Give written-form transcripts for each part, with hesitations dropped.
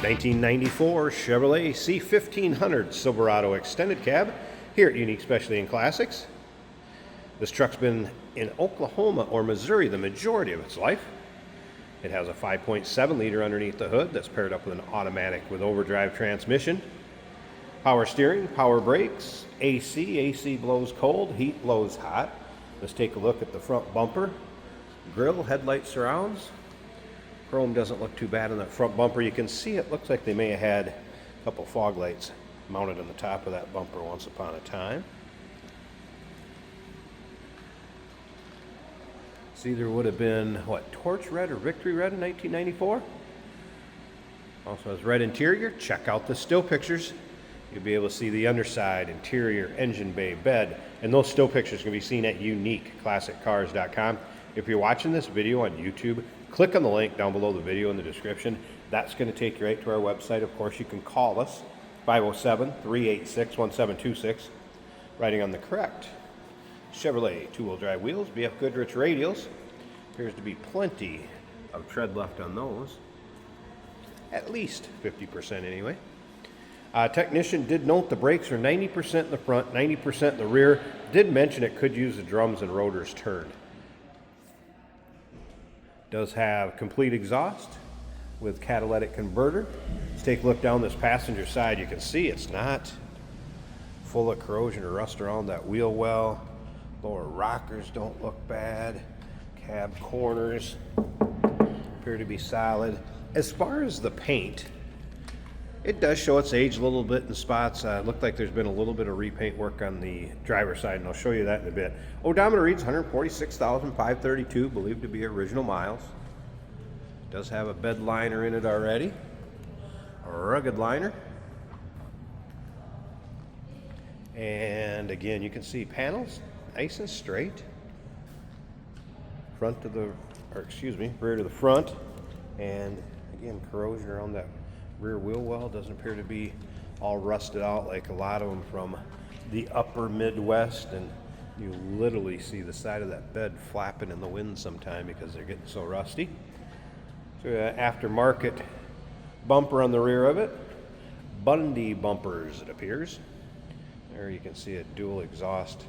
1994 Chevrolet C1500 Silverado extended cab here at Unique Specialty and Classics. This truck's been in Oklahoma or Missouri the majority of its life. It has a 5.7 liter underneath the hood that's paired up with an automatic with overdrive transmission. Power steering, power brakes, AC blows cold, heat blows hot. Let's take a look at the front bumper, grille, headlight surrounds. Chrome doesn't look too bad on that front bumper. You can see it looks like they may have had a couple fog lights mounted on the top of that bumper once upon a time. This either would have been, what, torch red or victory red in 1994? Also has red interior. Check out the still pictures. You'll be able to see the underside, interior, engine bay, bed, and those still pictures can be seen at uniqueclassiccars.com. If you're watching this video on YouTube, click on the link down below the video in the description. That's going to take you right to our website. Of course, you can call us, 507-386-1726, riding on the correct Chevrolet two-wheel drive wheels, BF Goodrich radials. Appears to be plenty of tread left on those. At least 50% anyway. Technician did note the brakes are 90% in the front, 90% in the rear. Did mention it could use the drums and rotors turned. Does have complete exhaust with catalytic converter. Let's take a look down this passenger side. You can see it's not full of corrosion or rust around that wheel well. Lower rockers don't look bad. Cab corners appear to be solid. As far as the paint, it does show its age a little bit in spots. It looked like there's been a little bit of repaint work on the driver's side, and I'll show you that in a bit. Odometer reads 146,532, believed to be original miles. Does have a bed liner in it already, a rugged liner. And again, you can see panels nice and straight. Rear to the front. And again, corrosion around that rear wheel well doesn't appear to be all rusted out like a lot of them from the upper Midwest, and you literally see the side of that bed flapping in the wind sometime because they're getting so rusty. So aftermarket bumper on the rear of it. Bundy bumpers, it appears. There you can see a dual exhaust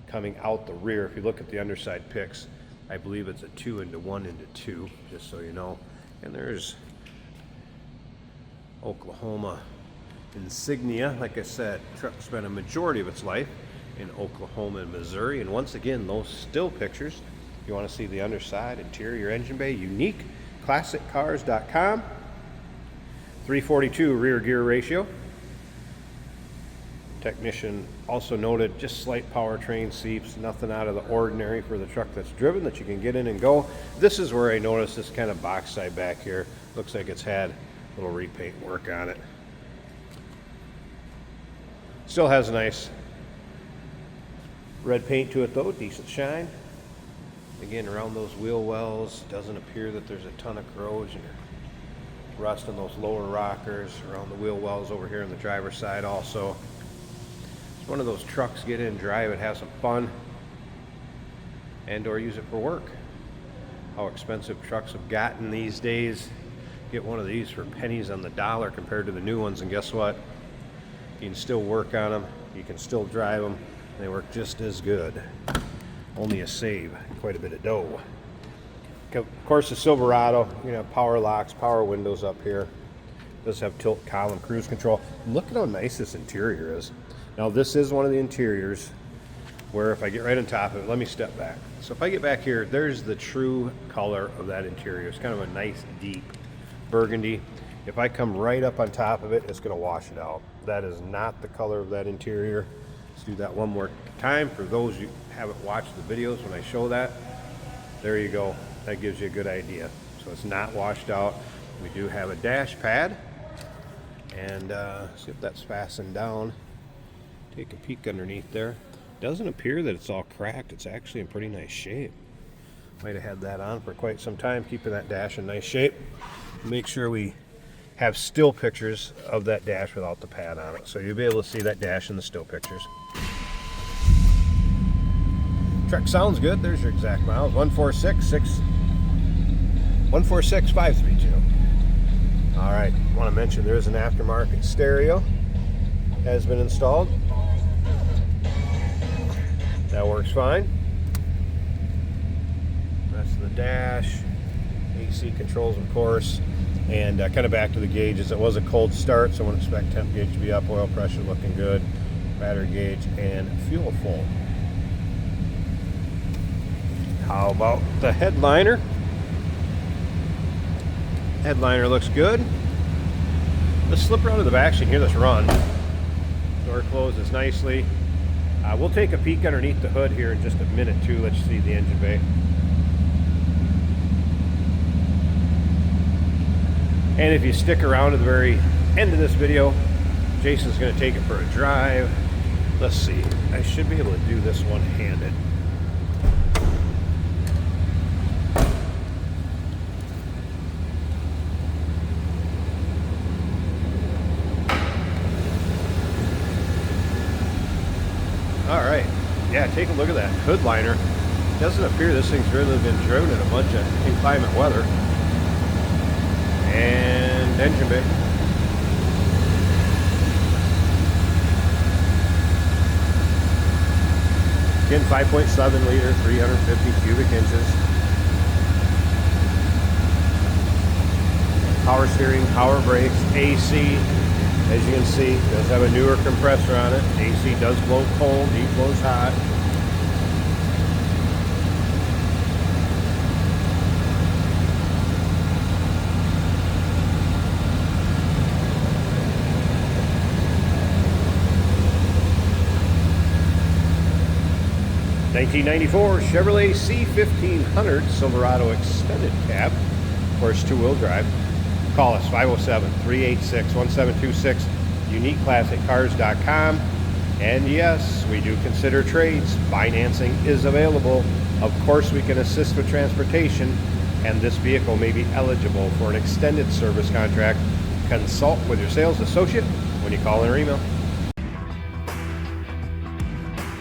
coming out the rear. If you look at the underside pics, I believe it's a 2 into 1 into 2, just so you know. And there's Oklahoma insignia. Like I said, truck spent a majority of its life in Oklahoma and Missouri. And once again, those still pictures, if you want to see the underside, interior, engine bay, uniqueclassiccars.com. 342 rear gear ratio. Technician also noted just slight powertrain seeps, nothing out of the ordinary for the truck that's driven that you can get in and go. This is where I noticed this kind of box side back here. Looks like it's had a little repaint work on it. Still has a nice red paint to it though, decent shine. Again, around those wheel wells, doesn't appear that there's a ton of corrosion or rust on those lower rockers, around the wheel wells over here on the driver's side also. It's one of those trucks, get in, drive it, have some fun, and or use it for work. How expensive trucks have gotten these days. Get one of these for pennies on the dollar compared to the new ones, and guess what? You can still work on them, you can still drive them, they work just as good. Only a save quite a bit of dough. Of course, the Silverado, you know, power locks, power windows up here. Does have tilt column cruise control. Look at how nice this interior is. Now, this is one of the interiors where if I get right on top of it, let me step back. So if I get back here, there's the true color of that interior. It's kind of a nice deep burgundy. If I come right up on top of it, it's going to wash it out. That is not the color of that interior. Let's do that one more time for those who haven't watched the videos when I show that. There you go. That gives you a good idea. So it's not washed out. We do have a dash pad, and see if that's fastened down. Take a peek underneath there. Doesn't appear that it's all cracked. It's actually in pretty nice shape. Might have had that on for quite some time, keeping that dash in nice shape. Make sure we have still pictures of that dash without the pad on it, so you'll be able to see that dash in the still pictures. Truck sounds good. There's your exact miles. 146,532. All right, I want to mention there is an aftermarket stereo has been installed. That works fine. Rest of the dash, AC controls, of course, and kind of back to the gauges. It was a cold start, so I wouldn't expect temp gauge to be up. Oil pressure looking good. Battery gauge and fuel full. How about the headliner? Headliner looks good. Let's slip around to the back so you can hear this run. Door closes nicely. We'll take a peek underneath the hood here in just a minute too. Let's see the engine bay. And if you stick around to the very end of this video, Jason's going to take it for a drive. Let's see. I should be able to do this one-handed. All right, yeah, take a look at that hood liner. Doesn't appear this thing's really been driven in a bunch of inclement weather. And engine bay. Again, 5.7 liter, 350 cubic inches. Power steering, power brakes, AC. As you can see, does have a newer compressor on it. AC does blow cold, heat blows hot. '94 Chevrolet C1500 Silverado extended cab. Of course, two-wheel drive. Call us 507-386-1726, uniqueclassiccars.com. And yes, we do consider trades. Financing is available. Of course, we can assist with transportation, and this vehicle may be eligible for an extended service contract. Consult with your sales associate when you call in or email.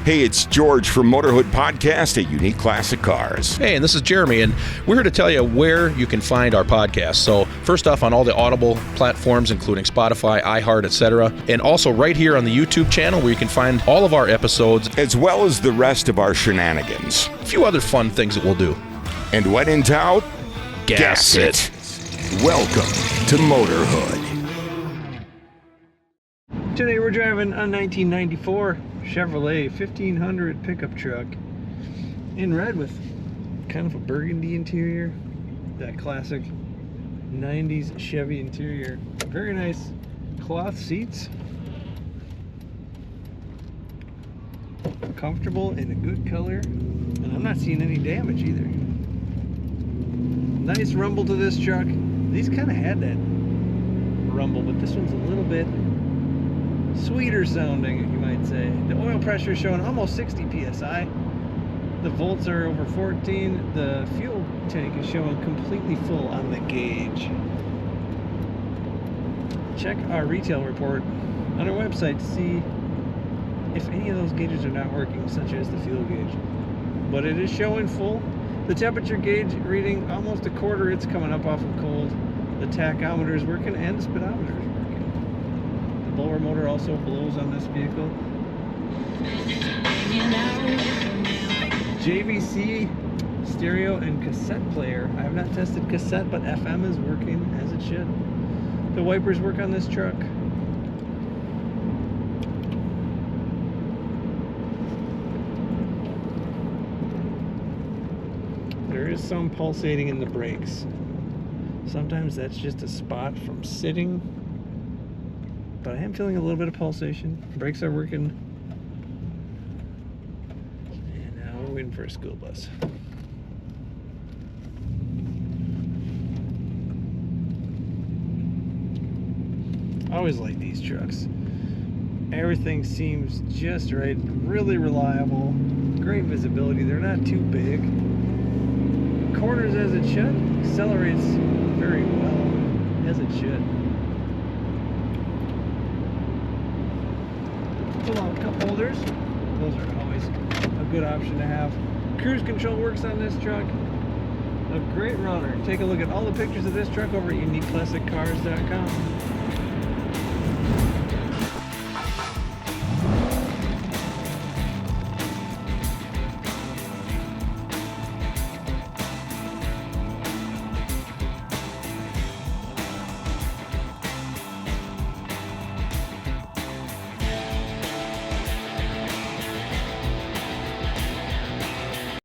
Hey, it's George from Motorhood Podcast at Unique Classic Cars. Hey, and this is Jeremy, and we're here to tell you where you can find our podcast. So first off, on all the Audible platforms, including Spotify, iHeart, etc., and also right here on the YouTube channel where you can find all of our episodes, as well as the rest of our shenanigans. A few other fun things that we'll do. And when in doubt, gas it. Welcome to Motorhood. Today we're driving a 1994 Chevrolet 1500 pickup truck in red with kind of a burgundy interior, that classic 90s Chevy interior. Very nice cloth seats, comfortable in a good color, and I'm not seeing any damage either. Nice rumble to this truck. These kind of had that rumble, but this one's a little bit sweeter sounding, you might say. The oil pressure is showing almost 60 psi. The volts are over 14. The fuel tank is showing completely full on the gauge. Check our retail report on our website to see if any of those gauges are not working, such as the fuel gauge. But it is showing full. The temperature gauge reading almost a quarter. It's coming up off of cold. The tachometer is working and the speedometer is working. Blower motor also blows on this vehicle. JVC stereo and cassette player. I have not tested cassette, but FM is working as it should. The wipers work on this truck. There is some pulsating in the brakes. Sometimes that's just a spot from sitting. But I am feeling a little bit of pulsation. Brakes are working. And now we're waiting for a school bus. I always like these trucks. Everything seems just right. Really reliable. Great visibility. They're not too big. Corners as it should. Accelerates very well as it should. Pull-out cup holders. Those are always a good option to have. Cruise control works on this truck. A great runner. Take a look at all the pictures of this truck over at uniqueclassiccars.com.